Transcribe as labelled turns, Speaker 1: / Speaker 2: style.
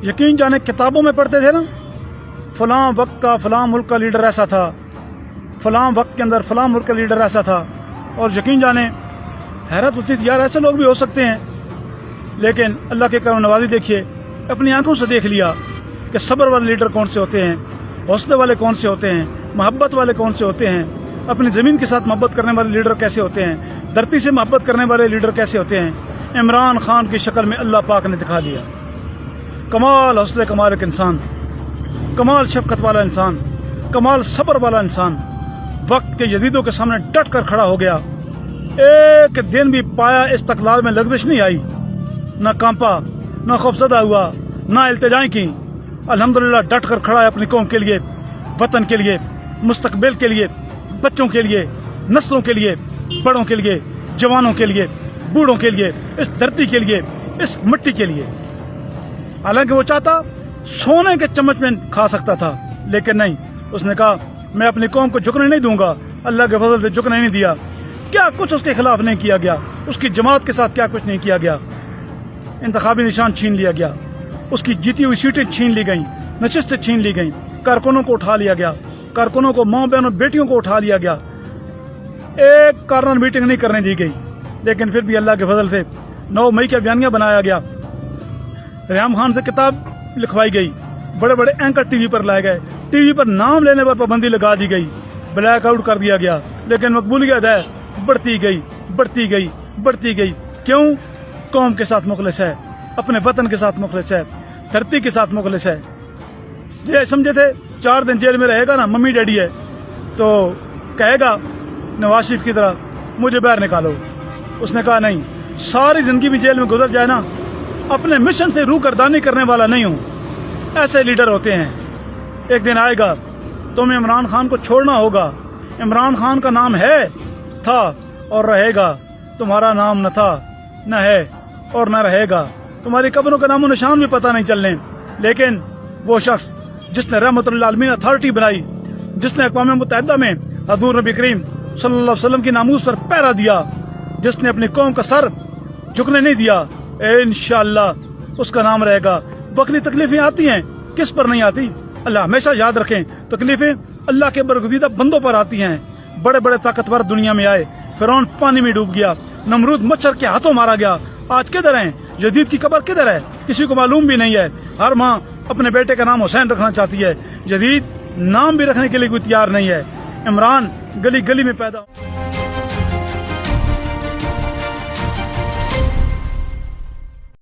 Speaker 1: یقین جانے کتابوں میں پڑھتے تھے نا، فلاں وقت کا فلاں ملک کا لیڈر ایسا تھا، فلاں وقت کے اندر فلاں ملک کا لیڈر ایسا تھا، اور یقین جانے حیرت ہوتی تھی یار ایسے لوگ بھی ہو سکتے ہیں۔ لیکن اللہ کے کرم نوازی دیکھیے، اپنی آنکھوں سے دیکھ لیا کہ صبر والے لیڈر کون سے ہوتے ہیں، حوصلے والے کون سے ہوتے ہیں، محبت والے کون سے ہوتے ہیں، اپنی زمین کے ساتھ محبت کرنے والے لیڈر کیسے ہوتے ہیں، دھرتی سے محبت کرنے والے لیڈر کیسے ہوتے ہیں۔ عمران خان کی شکل میں اللہ پاک نے دکھا دیا، کمال حوصلے کمال ایک انسان، کمال شفقت والا انسان، کمال صبر والا انسان، وقت کے جدیدوں کے سامنے ڈٹ کر کھڑا ہو گیا۔ ایک دن بھی پایا استقلال میں لغزش نہیں آئی، نہ کانپا، نہ خوفزدہ ہوا، نہ التجائیں کی۔ الحمدللہ ڈٹ کر کھڑا ہے اپنی قوم کے لیے، وطن کے لیے، مستقبل کے لیے، بچوں کے لیے، نسلوں کے لیے، بڑوں کے لیے، جوانوں کے لیے، بوڑھوں کے لیے، اس دھرتی کے لیے، اس مٹی کے لیے۔ حالانکہ وہ چاہتا سونے کے چمچ میں کھا سکتا تھا، لیکن نہیں، اس نے کہا میں اپنی قوم کو جھکنے نہیں دوں گا۔ اللہ کے فضل سے جھکنے نہیں دیا۔ کیا کچھ اس کے خلاف نہیں کیا گیا، اس کی جماعت کے ساتھ کیا کچھ نہیں کیا گیا۔ انتخابی نشان چھین لیا گیا، اس کی جیتی ہوئی سیٹیں چھین لی گئیں، نشستیں چھین لی گئیں، کارکنوں کو اٹھا لیا گیا، کارکنوں کو، ماں بہنوں بیٹیوں کو اٹھا لیا گیا۔ ایک کارنر میٹنگ نہیں کرنے دی گئی، لیکن پھر بھی اللہ کے فضل سے 9 مئی کا بیانیہ بنایا گیا، ریحام خان سے کتاب لکھوائی گئی، بڑے بڑے اینکر ٹی وی پر لائے گئے، ٹی وی پر نام لینے پر پابندی لگا دی گئی، بلیک آؤٹ کر دیا گیا، لیکن مقبولیت ہے بڑھتی گئی، بڑھتی گئی، بڑھتی گئی۔ کیوں؟ قوم کے ساتھ مخلص ہے، اپنے وطن کے ساتھ مخلص ہے، دھرتی کے ساتھ مخلص ہے۔ یہ سمجھے تھے 4 دن جیل میں رہے گا نا، ممی ڈیڈی ہے تو کہے گا نواز شریف کی طرح مجھے باہر نکالو۔ اس نے کہا نہیں، ساری زندگی بھی جیل میں گزر جائے نا، اپنے مشن سے روگردانی کرنے والا نہیں ہوں۔ ایسے لیڈر ہوتے ہیں۔ ایک دن آئے گا تمہیں عمران خان کو چھوڑنا ہوگا۔ عمران خان کا نام ہے، تھا اور رہے گا، تمہارا نام نہ تھا، نہ ہے اور نہ رہے گا۔ تمہاری قبروں کا نام و نشان بھی پتہ نہیں چلنے۔ لیکن وہ شخص جس نے رحمت اللہ عالمین اتھارٹی بنائی، جس نے اقوام متحدہ میں حضور نبی کریم صلی اللہ علیہ وسلم کی ناموس پر پہرا دیا، جس نے اپنی قوم کا سر جھکنے نہیں دیا، انشاءاللہ اس کا نام رہے گا۔ وقتی تکلیفیں آتی ہیں، کس پر نہیں آتی؟ اللہ ہمیشہ یاد رکھیں، تکلیفیں اللہ کے برگزیدہ بندوں پر آتی ہیں۔ بڑے بڑے طاقتور دنیا میں آئے، فرعون پانی میں ڈوب گیا، نمرود مچھر کے ہاتھوں مارا گیا۔ آج کدھر ہیں؟ یزید کی قبر کدھر ہے؟ کسی کو معلوم بھی نہیں ہے۔ ہر ماں اپنے بیٹے کا نام حسین رکھنا چاہتی ہے، یزید نام بھی رکھنے کے لیے کوئی تیار نہیں ہے۔ عمران گلی گلی میں پیدا